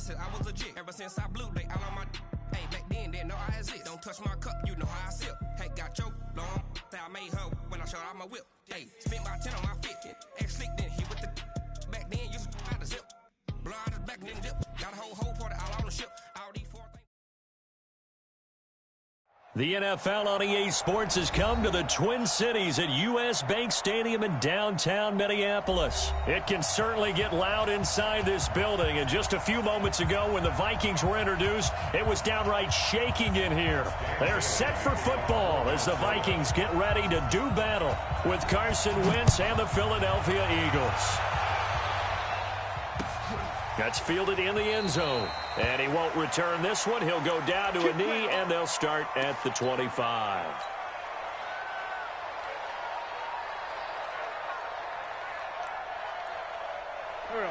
said I was legit. Ever since I blew, they all on my. Hey, back then, didn't know I exist. Don't touch my cup, you know how I sip. Hey, got your long. I made her when I showed out my whip. Hey, spent my 10 on my fit. Ex-slick, then hit with the. Back then, used to out the zip. Blow out his back, then dip. Got a whole party all on the ship. All these 4 things. The NFL on EA Sports has come to the Twin Cities at U.S. Bank Stadium in downtown Minneapolis. It can certainly get loud inside this building, and just a few moments ago when the Vikings were introduced, it was downright shaking in here. They're set for football as the Vikings get ready to do battle with Carson Wentz and the Philadelphia Eagles. That's fielded in the end zone. And he won't return this one. He'll go down to a knee, and they'll start at the 25.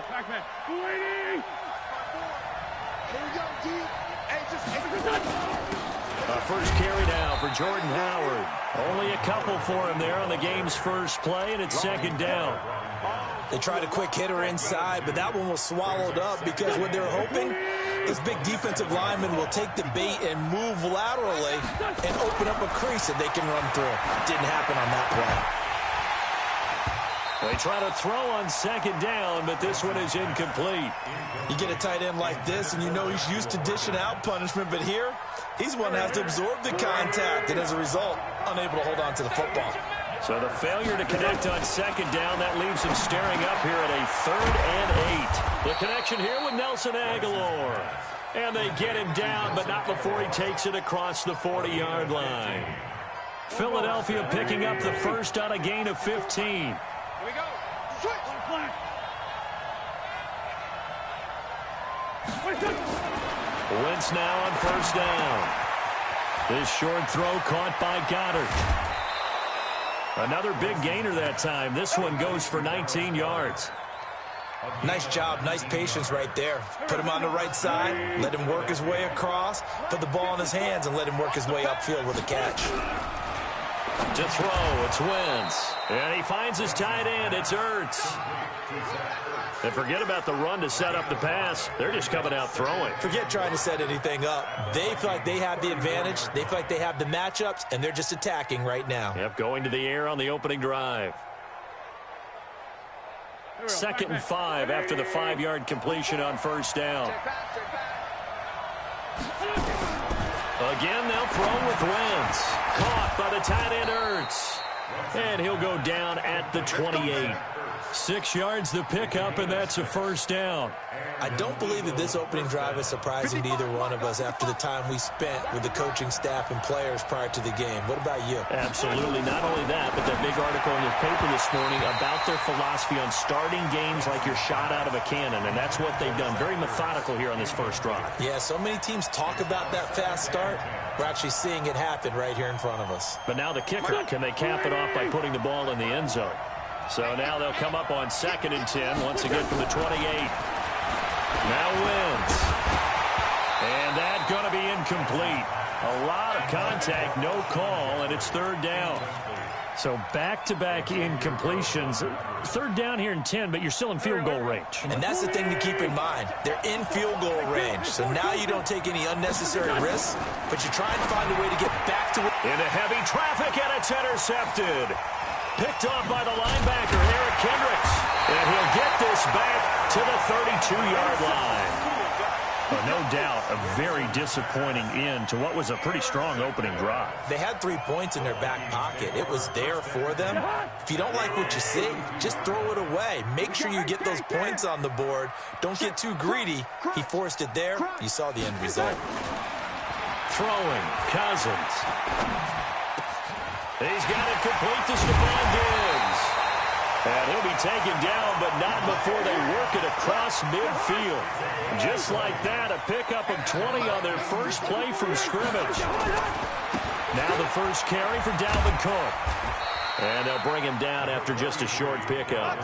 Pac-Man. Here we go, D. A first carry now for Jordan Howard. Only a couple for him there on the game's first play, and it's second down. They tried a quick hitter inside, but that one was swallowed up because what they're hoping, this big defensive lineman will take the bait and move laterally and open up a crease that they can run through. Didn't happen on that play. They try to throw on second down, but this one is incomplete. You get a tight end like this, and you know he's used to dishing out punishment, but here, he's one that has to absorb the contact, and as a result, unable to hold on to the football. So the failure to connect on second down, that leaves him staring up here at a 3rd and 8. The connection here with Nelson Aguilar. And they get him down, but not before he takes it across the 40-yard line. Philadelphia picking up the first on a gain of 15. Here we go. Switch. Wentz now on first down. This short throw caught by Goddard. Another big gainer that time. This one goes for 19 yards. Nice job, nice patience right there. Put him on the right side, let him work his way across, put the ball in his hands, and let him work his way upfield with a catch. To throw, it's Wentz. And he finds his tight end, it's Ertz. And forget about the run to set up the pass. They're just coming out throwing. Forget trying to set anything up. They feel like they have the advantage. They feel like they have the matchups, and they're just attacking right now. Yep, going to the air on the opening drive. 2nd and 5 after the 5-yard completion on first down. Again, they'll throw with Wentz. Caught by the tight end Ertz. And he'll go down at the 28. 6 yards the pickup, and that's a first down. I don't believe that this opening drive is surprising to either one of us after the time we spent with the coaching staff and players prior to the game. What about you? Absolutely. Not only that, but that big article in the paper this morning about their philosophy on starting games like you're shot out of a cannon, and that's what they've done. Very methodical here on this first drive. Yeah, so many teams talk about that fast start. We're actually seeing it happen right here in front of us. But now the kicker, can they cap it off by putting the ball in the end zone? So now they'll come up on 2nd and 10, once again from the 28. Now Wentz. And that's going to be incomplete. A lot of contact, no call, and it's 3rd down. So back-to-back incompletions. 3rd down here in 10, but you're still in field goal range. And that's the thing to keep in mind. They're in field goal range. So now you don't take any unnecessary risks, but you try and find a way to get back to it. Into heavy traffic, and it's intercepted. Picked off by the linebacker, Eric Kendricks. And he'll get this back to the 32-yard line. But no doubt, a very disappointing end to what was a pretty strong opening drive. They had 3 points in their back pocket. It was there for them. If you don't like what you see, just throw it away. Make sure you get those points on the board. Don't get too greedy. He forced it there. You saw the end result. Throwing, Cousins. He's got it complete to Stephon Diggs. And he'll be taken down, but not before they work it across midfield. Just like that, a pickup of 20 on their first play from scrimmage. Now the first carry for Dalvin Cook. And they'll bring him down after just a short pickup.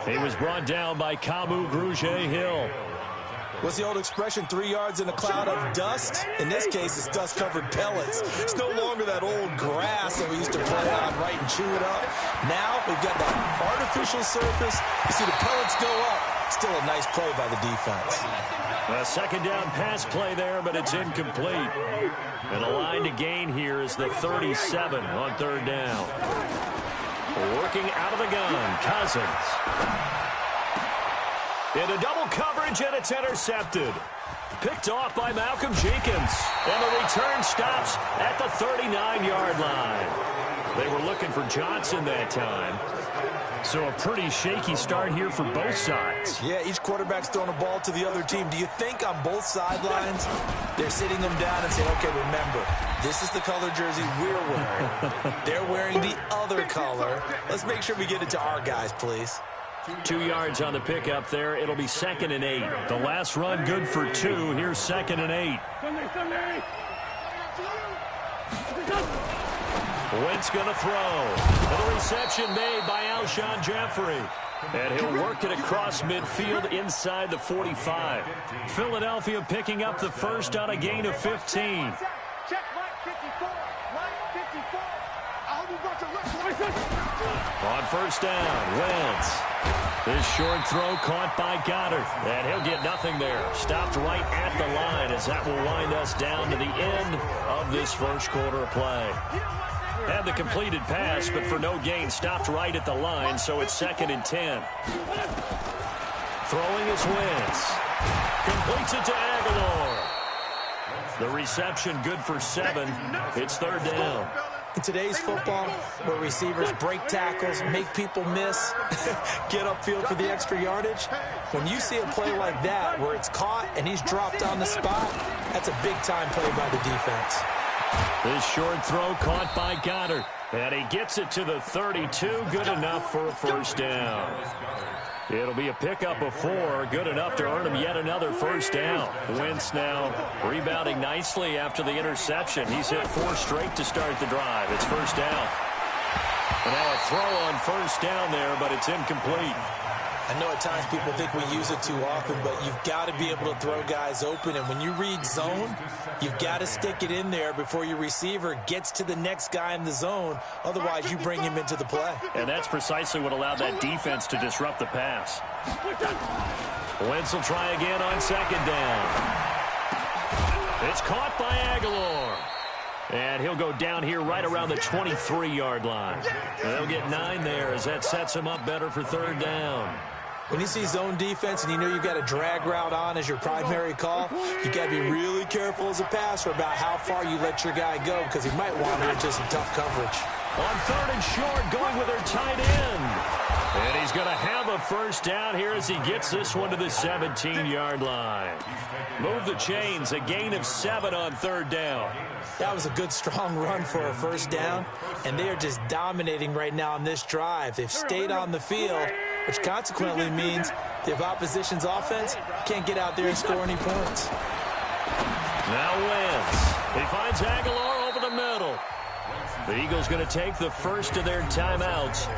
He was brought down by Kamu Grugier-Hill. What's the old expression, 3 yards in a cloud of dust? In this case, it's dust-covered pellets. It's no longer that old grass that we used to play on, right, and chew it up. Now we've got that artificial surface. You see the pellets go up. Still a nice play by the defense. A second down pass play there, but it's incomplete. And the line to gain here is the 37 on third down. Working out of the gun, Cousins. Into double coverage, and it's intercepted. Picked off by Malcolm Jenkins. And the return stops at the 39-yard line. They were looking for Johnson that time. So a pretty shaky start here for both sides. Yeah, each quarterback's throwing a ball to the other team. Do you think on both sidelines they're sitting them down and saying, okay, remember, this is the color jersey we're wearing. They're wearing the other color. Let's make sure we get it to our guys, please. 2 yards on the pickup there. It'll be 2nd and 8. The last run good for 2. Here's 2nd and 8. Wentz going to throw. And a reception made by Alshon Jeffrey. And he'll work it across midfield inside the 45. Philadelphia picking up the first on a gain of 15. Check, line 54. Line 54. I hope you brought your left. On first down, Wentz. This short throw caught by Goddard. And he'll get nothing there. Stopped right at the line as that will wind us down to the end of this first quarter of play. Had the completed pass, but for no gain, stopped right at the line, so it's 2nd and 10. Throwing is Wentz. Completes it to Aguilar. The reception good for 7. It's 3rd down. In today's football, where receivers break tackles, make people miss, get upfield for the extra yardage, when you see a play like that where it's caught and he's dropped on the spot, that's a big-time play by the defense. This short throw caught by Goddard. And he gets it to the 32. Good enough for a first down. It'll be a pickup of 4. Good enough to earn him yet another first down. Wentz now rebounding nicely after the interception. He's hit 4 straight to start the drive. It's first down. And now a throw on first down there, but it's incomplete. I know at times people think we use it too often, but you've got to be able to throw guys open. And when you read zone, you've got to stick it in there before your receiver gets to the next guy in the zone. Otherwise, you bring him into the play. And that's precisely what allowed that defense to disrupt the pass. Wentz will try again on 2nd down. It's caught by Aguilar. And he'll go down here right around the 23-yard line. They'll get 9 there as that sets him up better for 3rd down. When you see zone defense and you know you've got a drag route on as your primary call, you got to be really careful as a passer about how far you let your guy go because he might wander into some tough coverage. On 3rd and short, going with their tight end. And he's going to have a first down here as he gets this one to the 17-yard line. Move the chains, a gain of 7 on 3rd down. That was a good, strong run for a first down, and they are just dominating right now on this drive. They've stayed on the field, which consequently means the opposition's offense can't get out there and score any points. Now Wentz. He finds Aguilar over the middle. The Eagles going to take the first of their timeouts.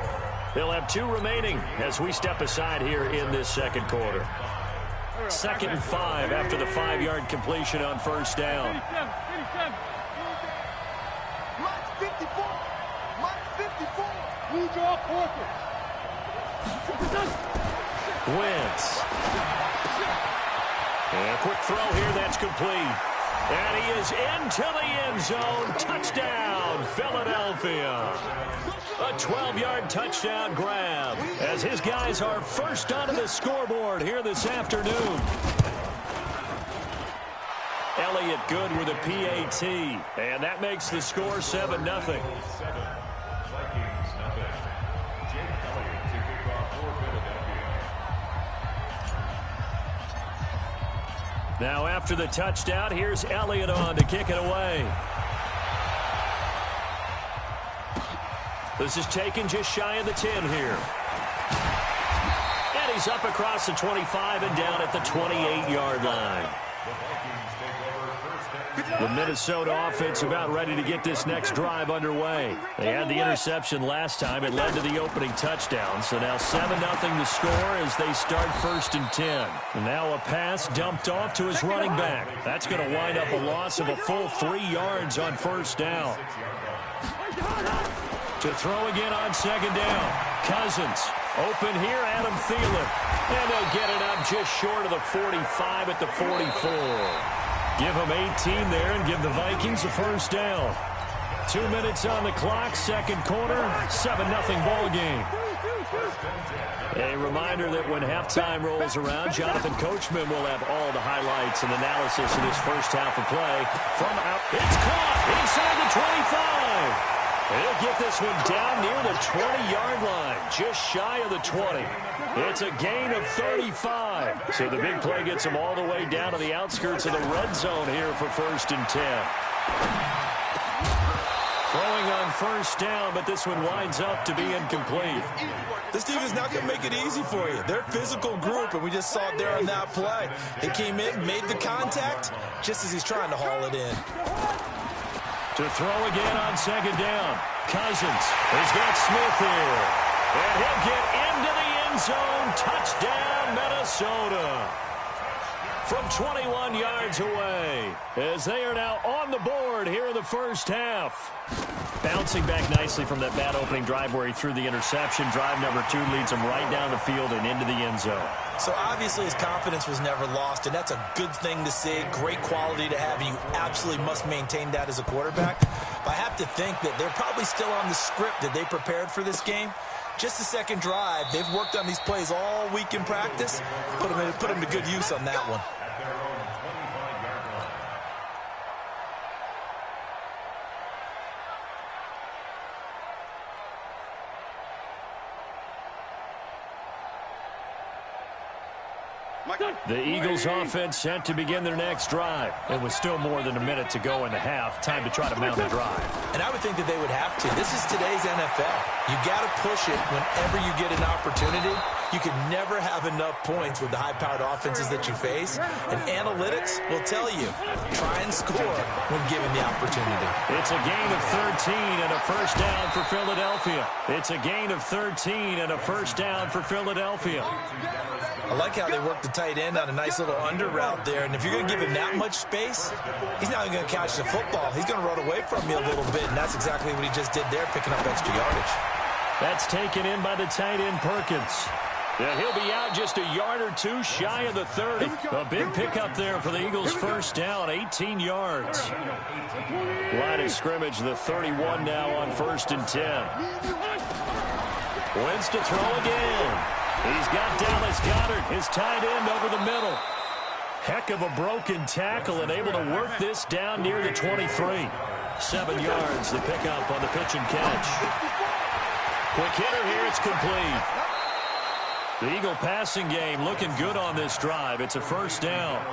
They'll have 2 remaining as we step aside here in this second quarter. 2nd and 5 after the 5-yard completion on first down. Wentz. And a quick throw here, that's complete. And he is into the end zone. Touchdown, Philadelphia. A 12-yard touchdown grab as his guys are first onto the scoreboard here this afternoon. Elliott good with a PAT, and that makes the score 7-0. Now after the touchdown, here's Elliott on to kick it away. This is taken just shy of the 10 here. And he's up across the 25 and down at the 28-yard line. The Minnesota offense about ready to get this next drive underway. They had the interception last time. It led to the opening touchdown. So now 7-0 to score as they start 1st and 10. And now a pass dumped off to his running back. That's going to wind up a loss of a full 3 yards on first down. To throw again on 2nd down. Cousins Open here, Adam Thielen. And they'll get it up just short of the 45 at the 44. Give them 18 there and give the Vikings a first down. 2 minutes on the clock, second quarter, 7-0 ball game. A reminder that when halftime rolls around, Jonathan Coachman will have all the highlights and analysis of this first half of play. From out, it's caught inside the 25. He'll get this one down near the 20-yard line, just shy of the 20. It's a gain of 35. So the big play gets him all the way down to the outskirts of the red zone here for 1st and 10. Throwing on first down, but this one winds up to be incomplete. This team is not going to make it easy for you. They're a physical group, and we just saw it there on that play. He came in, made the contact, just as he's trying to haul it in. To throw again on second down. Cousins has got Smith here. And he'll get into the end zone. Touchdown, Minnesota. From 21 yards away, as they are now on the board here in the first half. Bouncing back nicely from that bad opening drive where he threw the interception. Drive number 2 leads him right down the field and into the end zone. So obviously his confidence was never lost, and that's a good thing to see. Great quality to have, and you absolutely must maintain that as a quarterback. But I have to think that they're probably still on the script that they prepared for this game. Just the second drive. They've worked on these plays all week in practice. Put them to good use on that one. The Eagles offense set to begin their next drive. It was still more than a minute to go in the half. Time to try to mount a drive. And I would think that they would have to. This is today's NFL. You got to push it whenever you get an opportunity. You can never have enough points with the high-powered offenses that you face. And analytics will tell you, try and score when given the opportunity. It's a gain of 13 and a first down for Philadelphia. It's a gain of 13 and a first down for Philadelphia. I like how they work the tight end on a nice little under route there. And if you're going to give him that much space, he's not even going to catch the football. He's going to run away from you a little bit, and that's exactly what he just did there, picking up extra yardage. That's taken in by the tight end Perkins. Yeah, he'll be out just a yard or two shy of the 30. A big pickup there for the Eagles' first down, 18 yards. Line of scrimmage, the 31 now on 1st and 10. Wins to throw again. He's got Dallas Goedert, his tight end, over the middle. Heck of a broken tackle and able to work this down near the 23. 7 yards, the pickup on the pitch and catch. Quick hitter here, it's complete. The Eagle passing game looking good on this drive. It's a first down.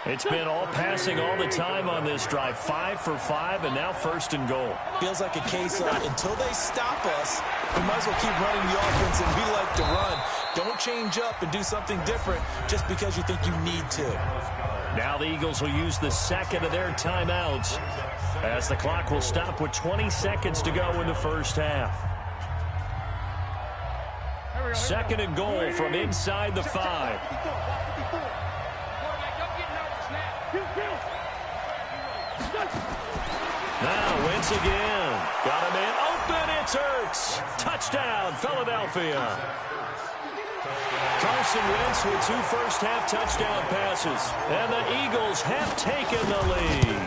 It's been all passing all the time on this drive. 5 for 5, and now 1st and goal. Feels like a case of until they stop us, we might as well keep running the offense, and we like to run. Don't change up and do something different just because you think you need to. Now the Eagles will use the second of their timeouts as the clock will stop with 20 seconds to go in the first half. 2nd and goal from inside the 5. Now Wentz again. Got him in. Open. It's Ertz. Touchdown, Philadelphia. Carson Wentz with 2 first-half touchdown passes. And the Eagles have taken the lead.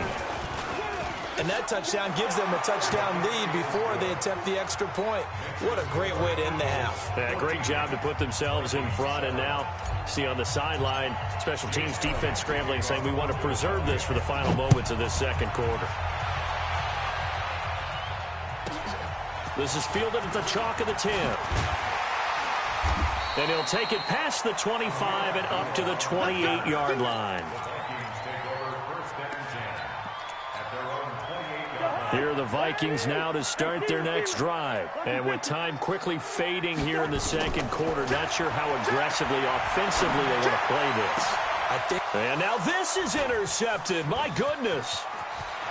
And that touchdown gives them a touchdown lead before they attempt the extra point. What a great way to end the half. Yeah, great job to put themselves in front. And now, see on the sideline, special teams defense scrambling, saying we want to preserve this for the final moments of this second quarter. This is fielded at the chalk of the 10. And he'll take it past the 25 and up to the 28-yard line. Here are the Vikings now to start their next drive. And with time quickly fading here in the second quarter, not sure how aggressively, offensively they want to play this. And now this is intercepted. My goodness.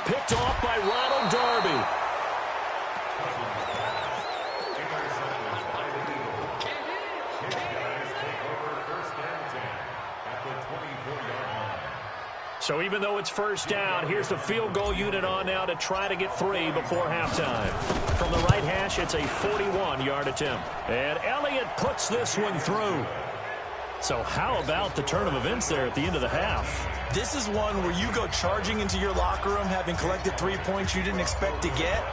Picked off by Ronald Darby. So even though it's first down, here's the field goal unit on now to try to get 3 before halftime. From the right hash, it's a 41-yard attempt. And Elliott puts this one through. So how about the turn of events there at the end of the half? This is one where you go charging into your locker room having collected 3 points you didn't expect to get.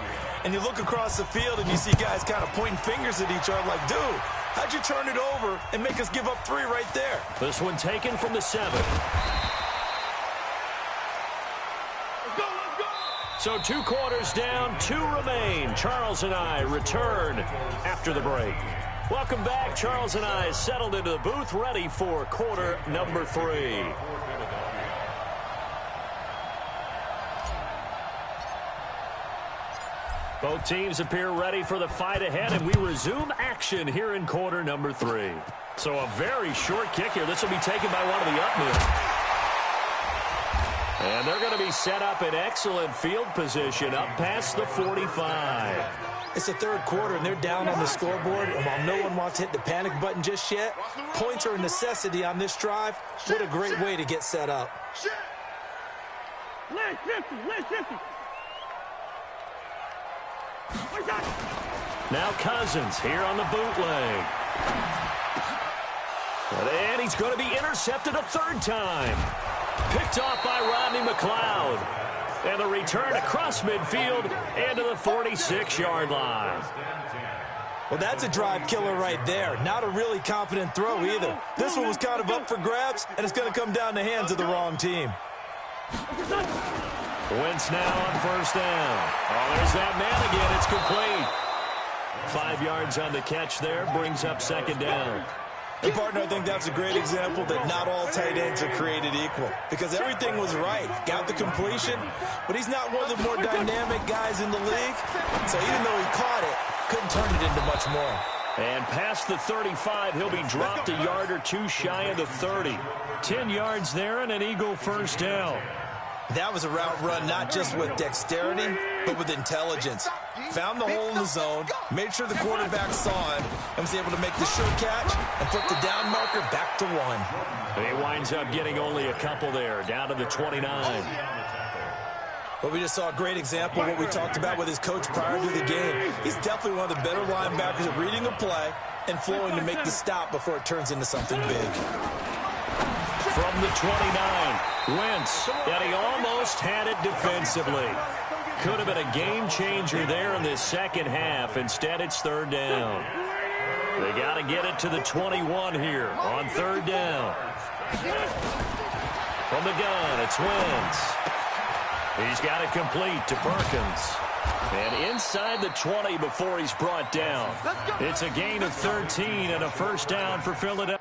And you look across the field and you see guys kind of pointing fingers at each other like, dude, how'd you turn it over and make us give up 3 right there? This one taken from the 7. So 2 quarters down, 2 remain. Charles and I return after the break. Welcome back. Charles and I settled into the booth, ready for quarter number 3. Both teams appear ready for the fight ahead, and we resume action here in quarter number 3. So a very short kick here. This will be taken by one of the up men. And they're going to be set up in excellent field position up past the 45. It's the third quarter, and they're down on the scoreboard. And while no one wants to hit the panic button just yet, points are a necessity on this drive. What a great way to get set up. Now Cousins here on the bootleg. And he's going to be intercepted a 3rd time. Picked off by Rodney McLeod. And the return across midfield and to the 46-yard line. Well, that's a drive killer right there. Not a really confident throw either. This one was kind of up for grabs, and it's going to come down the hands of the wrong team. Wentz now on first down. Oh, there's that man again. It's complete. 5 yards on the catch there. Brings up 2nd down. And, partner, I think that's a great example that not all tight ends are created equal because everything was right. Got the completion, but he's not one of the more dynamic guys in the league. So even though he caught it, couldn't turn it into much more. And past the 35, he'll be dropped a yard or 2 shy of the 30. 10 yards there and an Eagle first down. That was a route run not just with dexterity, but with intelligence. Found the hole in the zone, made sure the quarterback saw him, and was able to make the sure catch and put the down marker back to 1. He winds up getting only a couple there, down to the 29. But we just saw a great example of what we talked about with his coach prior to the game. He's definitely one of the better linebackers at reading a play and flowing to make the stop before it turns into something big. From the 29, Wentz, and he almost had it defensively. Could have been a game changer there in this second half. Instead, it's 3rd down. They got to get it to the 21 here on 3rd down. From the gun, it's Wentz. He's got it complete to Perkins. And inside the 20 before he's brought down. It's a gain of 13 and a first down for Philadelphia.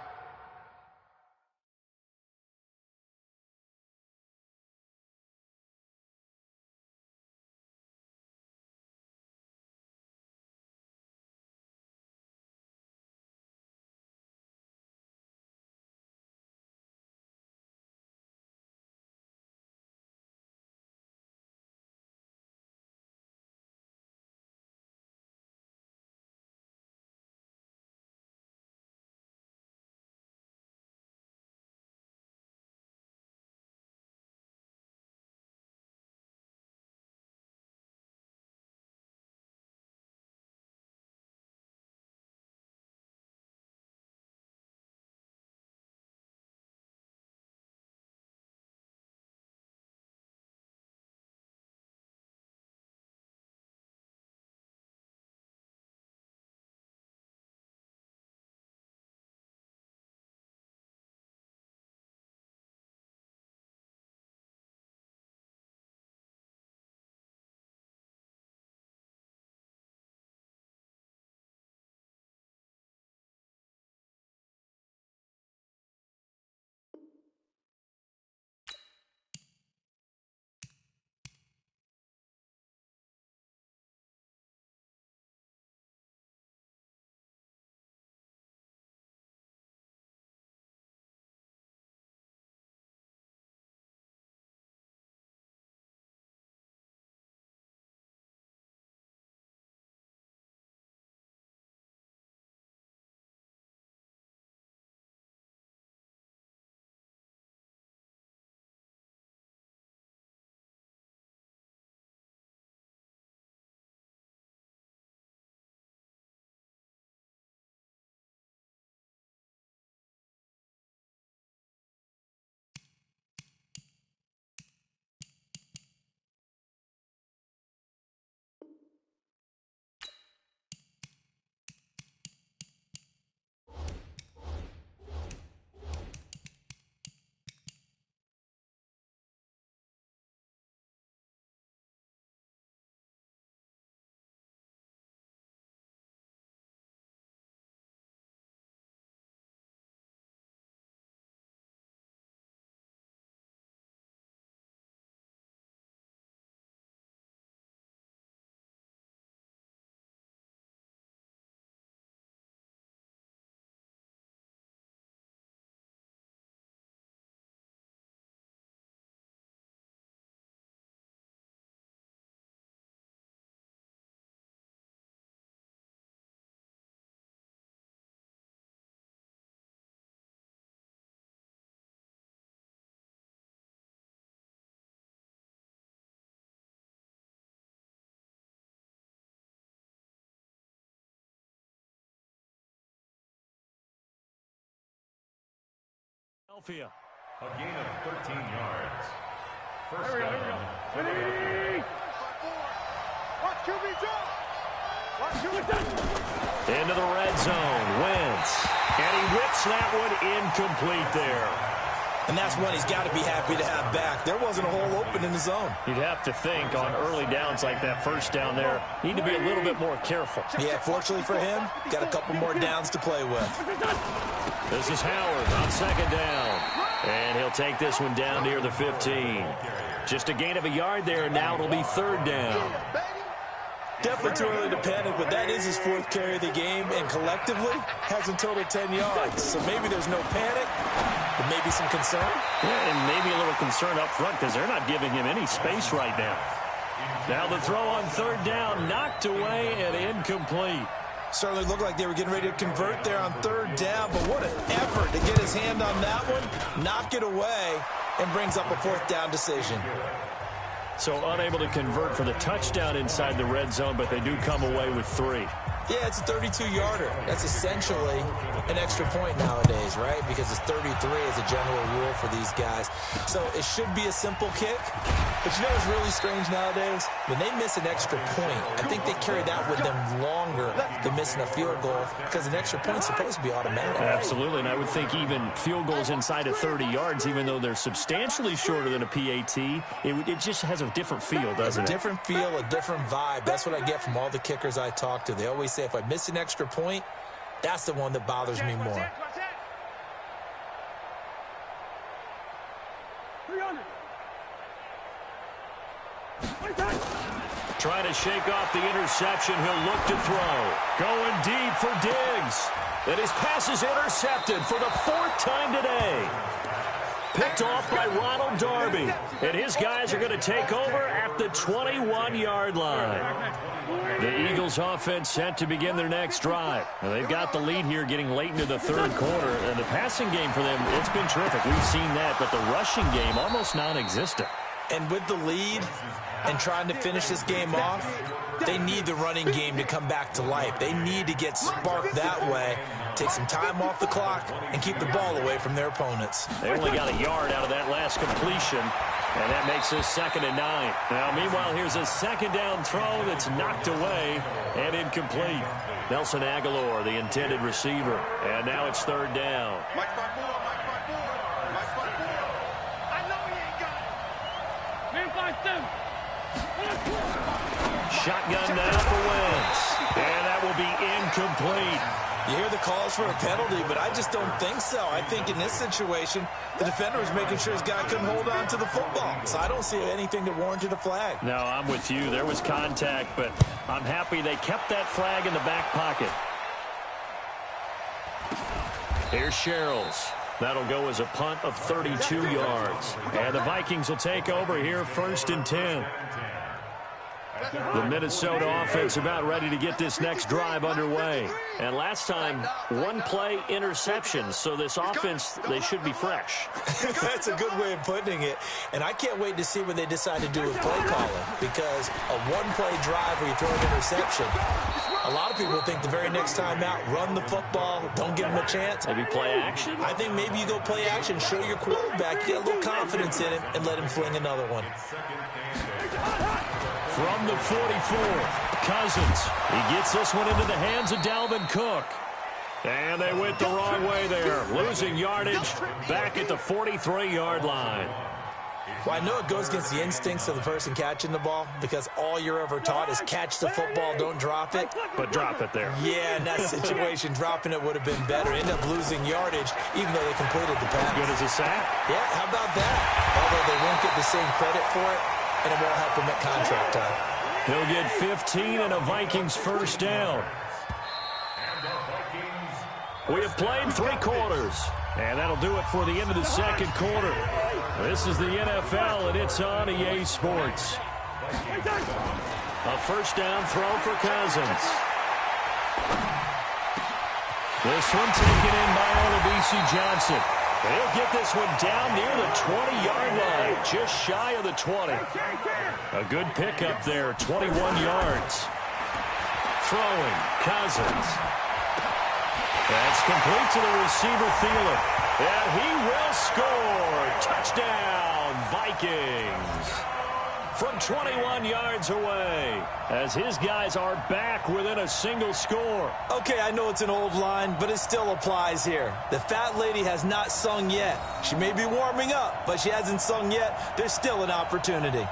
Philadelphia. A gain of 13 yards. First Here we down. go. Ready? Watch QB jump. Watch QB jump. Into the red zone. Wentz. And he whips that one incomplete there. And that's one he's got to be happy to have back. There wasn't a hole open in the zone. You'd have to think on early downs like that first down there, need to be a little bit more careful. Yeah, fortunately for him, got a couple more downs to play with. This is Howard on second down. And he'll take this one down near the 15. Just a gain of a yard there. Now it'll be third down. Definitely too early to panic, but that is his fourth carry of the game, and collectively hasn't totaled 10 yards. So maybe there's no panic, but maybe some concern. Yeah, and maybe a little concern up front because they're not giving him any space right now. Now the throw on third down, knocked away and incomplete. Certainly looked like they were getting ready to convert there on third down, but what an effort to get his hand on that one, knock it away, and brings up a fourth down decision. So unable to convert for the touchdown inside the red zone, but they do come away with 3. Yeah, it's a 32-yarder. That's essentially an extra point nowadays, right? Because it's 33 as a general rule for these guys. So it should be a simple kick. But you know what's really strange nowadays? When they miss an extra point, I think they carry that with them longer than missing a field goal because an extra point's supposed to be automatic. Absolutely, and I would think even field goals inside of 30 yards, even though they're substantially shorter than a PAT, it just has a different feel, doesn't it? A different feel, a different vibe. That's what I get from all the kickers I talk to. They always say if I miss an extra point, that's the one that bothers me more. Trying to shake off the interception. He'll look to throw. Going deep for Diggs. And his pass is intercepted for the 4th time today. Picked off by Ronald Darby. And his guys are going to take over at the 21-yard line. The Eagles offense set to begin their next drive. Now, they've got the lead here getting late into the third quarter. And the passing game for them, it's been terrific. We've seen that. But the rushing game, almost non-existent. And with the lead and trying to finish this game off, they need the running game to come back to life. They need to get sparked that way, take some time off the clock, and keep the ball away from their opponents. They only got a yard out of that last completion, and that makes this 2nd and 9. Now, meanwhile, here's a second down throw that's knocked away and incomplete. Nelson Aguilar, the intended receiver, and now it's third down. Shotgun now for Wentz, and that will be incomplete. You hear the calls for a penalty, but I just don't think so. I think in this situation, the defender was making sure his guy couldn't hold on to the football. So I don't see anything that warranted a flag. No, I'm with you. There was contact, but I'm happy they kept that flag in the back pocket. Here's Sherrills. That'll go as a punt of 32 yards. And the Vikings will take over here 1st and 10. The Minnesota offense about ready to get this next drive underway. And last time, 1-play interception. So this offense, they should be fresh. That's a good way of putting it. And I can't wait to see what they decide to do with play calling. Because a 1-play drive where you throw an interception, a lot of people think the very next time out, run the football, don't give them a chance. Maybe play action? I think maybe you go play action, show your quarterback, get a little confidence in him, and let him fling another one. From the 44, Cousins. He gets this one into the hands of Dalvin Cook. And they went the wrong way there. Losing yardage back at the 43-yard line. Well, I know it goes against the instincts of the person catching the ball because all you're ever taught is catch the football, don't drop it. But drop it there. Yeah, in that situation, dropping it would have been better. End up losing yardage even though they completed the pass. Good as a sack? Yeah, how about that? Although they won't get the same credit for it, and it won't help him at contract time. He'll get 15 and a Vikings first down. We have played 3 quarters, and that'll do it for the end of the second quarter. This is the NFL, and it's on EA Sports. A first down throw for Cousins. This one taken in by Olabisi Johnson. He'll get this one down near the 20-yard line, just shy of the 20. A good pickup there, 21 yards. Throwing, Cousins. That's complete to the receiver, Thielen. And he will score. Touchdown, Vikings. From 21 yards away, as his guys are back within a single score. Okay, I know it's an old line, but it still applies here. The fat lady has not sung yet. She may be warming up, but she hasn't sung yet. There's still an opportunity.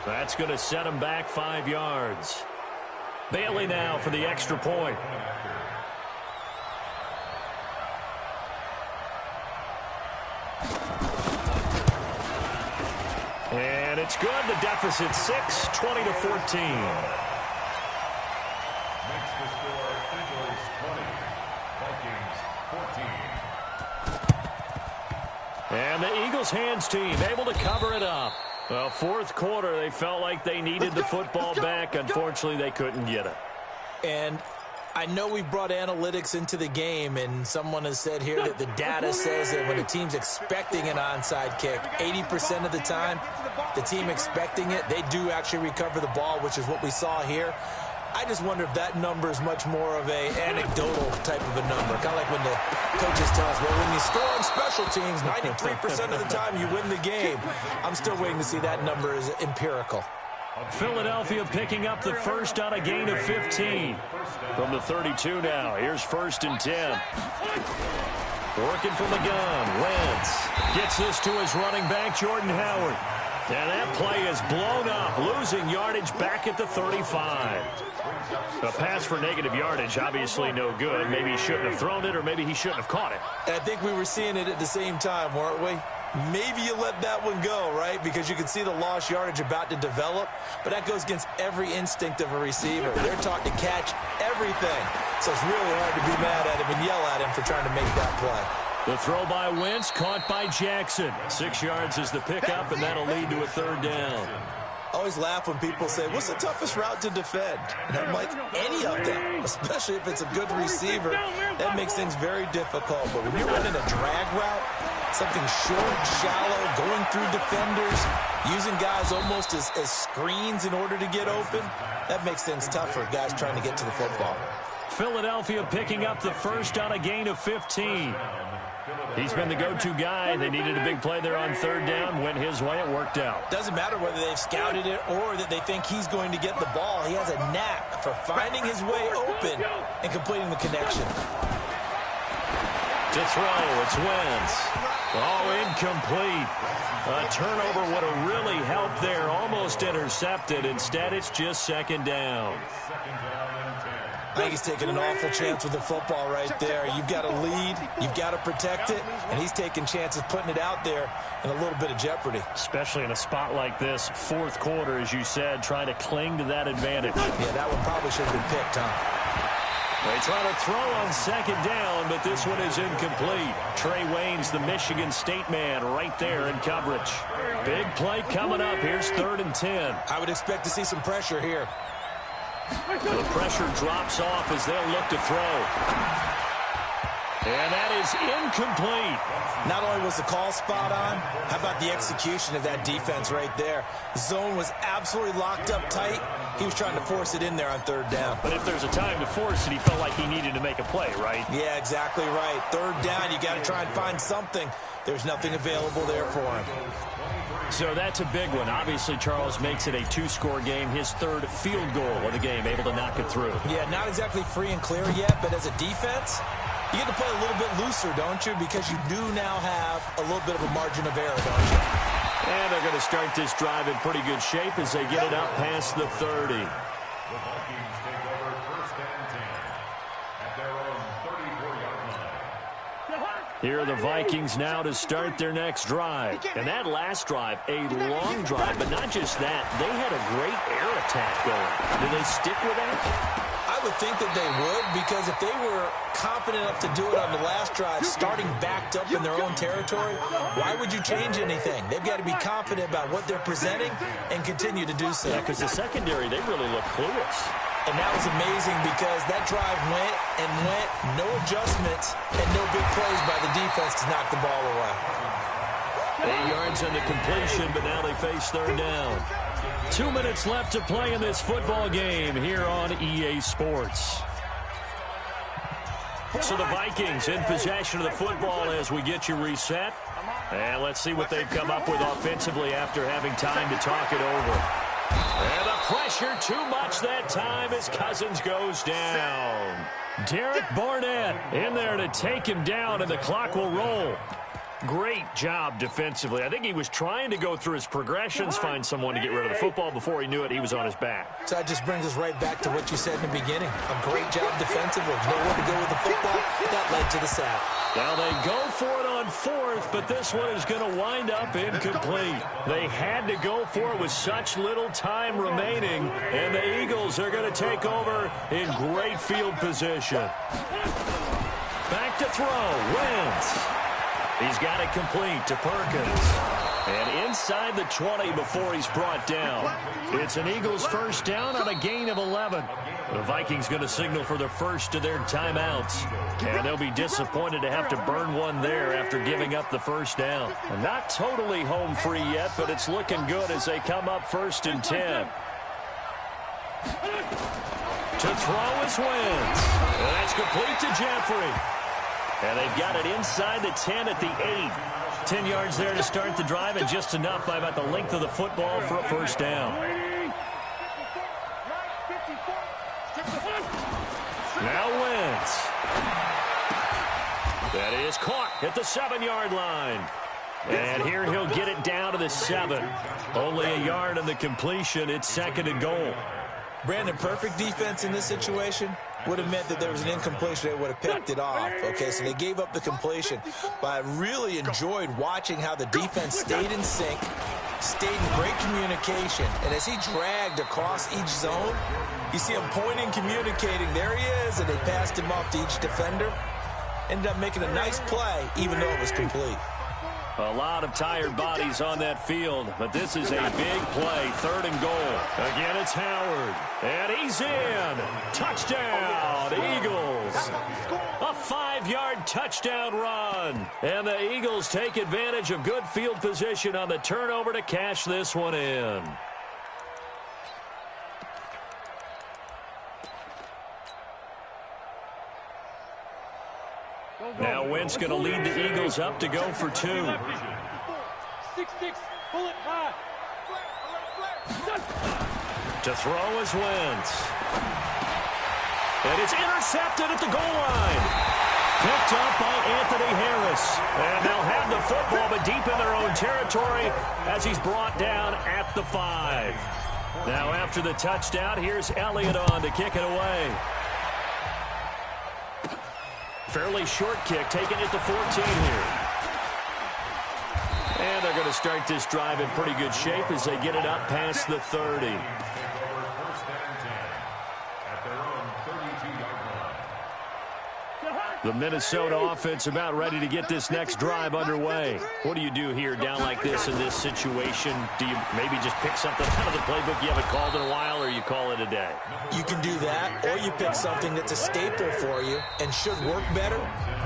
That's going to set him back 5 yards. Bailey now for the extra point. And it's good. The deficit 6, 20-14. Makes the score Eagles 20, Vikings 14. And the Eagles hands team able to cover it up. Well, fourth quarter, they felt like they needed the football back. Unfortunately, they couldn't get it. And I know we brought analytics into the game, and someone has said here that the data says that when a team's expecting an onside kick, 80% of the time, the team expecting it, they do actually recover the ball, which is what we saw here. I just wonder if that number is much more of an anecdotal type of a number. Kind of like when the coaches tell us, well, when you score on special teams, 93% of the time you win the game. I'm still waiting to see that number is empirical. Philadelphia picking up the first on a gain of 15. From the 32 now. Here's 1st and 10. Working from the gun. Wentz gets this to his running back, Jordan Howard. And that play is blown up, losing yardage back at the 35. A pass for negative yardage, obviously no good. Maybe he shouldn't have thrown it, or maybe he shouldn't have caught it. And I think we were seeing it at the same time, weren't we? Maybe you let that one go, right? Because you can see the lost yardage about to develop. But that goes against every instinct of a receiver. They're taught to catch everything. So it's really hard to be mad at him and yell at him for trying to make that play. The throw by Wentz, caught by Jackson. 6 yards is the pickup, and that'll lead to a 3rd down. I always laugh when people say, what's the toughest route to defend? And I'm like, any of them, especially if it's a good receiver. That makes things very difficult. But when you're running a drag route, something short, shallow, going through defenders, using guys almost as screens in order to get open, that makes things tougher, guys trying to get to the football. Philadelphia picking up the first on a gain of 15. He's been the go-to guy. They needed a big play there on 3rd down. Went his way. It worked out. Doesn't matter whether they've scouted it or that they think he's going to get the ball. He has a knack for finding his way open and completing the connection. To throw, it's Wentz. Oh, incomplete. A turnover would have really helped there. Almost intercepted. Instead, it's just 2nd down. I think he's taking an awful chance with the football right there. You've got to lead, you've got to protect it, and he's taking chances putting it out there in a little bit of jeopardy. Especially in a spot like this, 4th quarter, as you said, trying to cling to that advantage. Yeah, that one probably should have been picked, huh? They try to throw on 2nd down, but this one is incomplete. Trey Waynes, the Michigan State man, right there in coverage. Big play coming up. Here's 3rd and 10. I would expect to see some pressure here. The pressure drops off as they'll look to throw. And that is incomplete. Not only was the call spot on, how about the execution of that defense right there? The zone was absolutely locked up tight. He was trying to force it in there on 3rd down. But if there's a time to force it, he felt like he needed to make a play, right? Yeah, exactly right. 3rd down, you got to try and find something. There's nothing available there for him. So that's a big one. Obviously, Charles makes it a 2-score game. His 3rd field goal of the game, able to knock it through. Yeah, not exactly free and clear yet, but as a defense, you get to play a little bit looser, don't you? Because you do now have a little bit of a margin of error, don't you? And they're going to start this drive in pretty good shape as they get it up past the 30. The Vikings take over 1st and 10 at their own 34-yard line. Here are the Vikings now to start their next drive. And that last drive, a long drive, but not just that. They had a great air attack going. Do they stick with that? I would think that they would, because if they were confident enough to do it on the last drive, starting backed up in their own territory, why would you change anything? They've got to be confident about what they're presenting and continue to do so. Yeah, because the secondary, they really look clueless. And that was amazing because that drive went and went, no adjustments, and no big plays by the defense to knock the ball away. 8 yards on the completion, but now they face third down. 2 minutes left to play in this football game here on EA Sports. So the Vikings in possession of the football as we get you reset. And let's see what they've come up with offensively after having time to talk it over. And the pressure too much that time as Cousins goes down. Derek Barnett in there to take him down, and the clock will roll. Great job defensively. I think he was trying to go through his progressions, find someone to get rid of the football. Before he knew it, he was on his back. So that just brings us right back to what you said in the beginning. A great job defensively. Nowhere to go with the football. That led to the sack. Now they go for it on fourth, but this one is going to wind up incomplete. They had to go for it with such little time remaining, and the Eagles are going to take over in great field position. Back to throw. Wentz. He's got it complete to Perkins. And inside the 20 before he's brought down. It's an Eagles first down on a gain of 11. The Vikings going to signal for the first of their timeouts. And they'll be disappointed to have to burn one there after giving up the first down. And not totally home free yet, but it's looking good as they come up 1st and 10. To throw is Wentz. And that's complete to Jeffrey. And they've got it inside the 10 at the 8. 10 yards there to start the drive, and just enough by about the length of the football for a first down. Now Wentz. That is caught at the 7-yard line. And here he'll get it down to the 7. Only a yard on the completion. It's 2nd and goal. Brandon, perfect defense in this situation would have meant that there was an incompletion. They would have picked it off. Okay, so they gave up the completion. But I really enjoyed watching how the defense stayed in sync, stayed in great communication. And as he dragged across each zone, you see him pointing, communicating. There he is, and they passed him off to each defender. Ended up making a nice play, even though it was complete. A lot of tired bodies on that field, but this is a big play, 3rd and goal. Again, it's Howard, and he's in. Touchdown, Eagles. A 5-yard touchdown run, and the Eagles take advantage of good field position on the turnover to cash this one in. Now Wentz going to lead the Eagles up to go for 2. 6-6, pull it high. To throw is Wentz. And it's intercepted at the goal line. Picked up by Anthony Harris. And they'll have the football, but deep in their own territory as he's brought down at the 5. Now after the touchdown, here's Elliott on to kick it away. Fairly short kick, taking it to 14 here. And they're going to start this drive in pretty good shape as they get it up past the 30. The Minnesota offense about ready to get this next drive underway. What do you do here down like this in this situation? Do you maybe just pick something out of the playbook you haven't called in a while, or you call it a day? You can do that, or you pick something that's a staple for you and should work better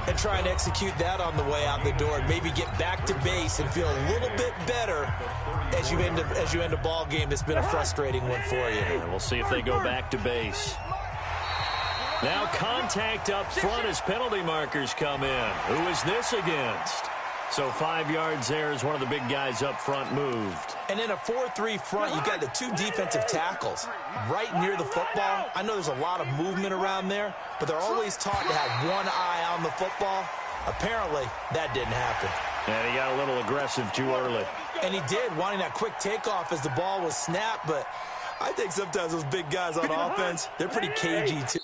and try and execute that on the way out the door and maybe get back to base and feel a little bit better as you end a ball game that's been a frustrating one for you. And we'll see if they go back to base. Now contact up front as penalty markers come in. Who is this against? So 5 yards there as one of the big guys up front moved. And in a 4-3 front, you got the 2 defensive tackles right near the football. I know there's a lot of movement around there, but they're always taught to have one eye on the football. Apparently, that didn't happen. And he got a little aggressive too early. And he did, wanting that quick takeoff as the ball was snapped, but I think sometimes those big guys on offense, they're pretty cagey too.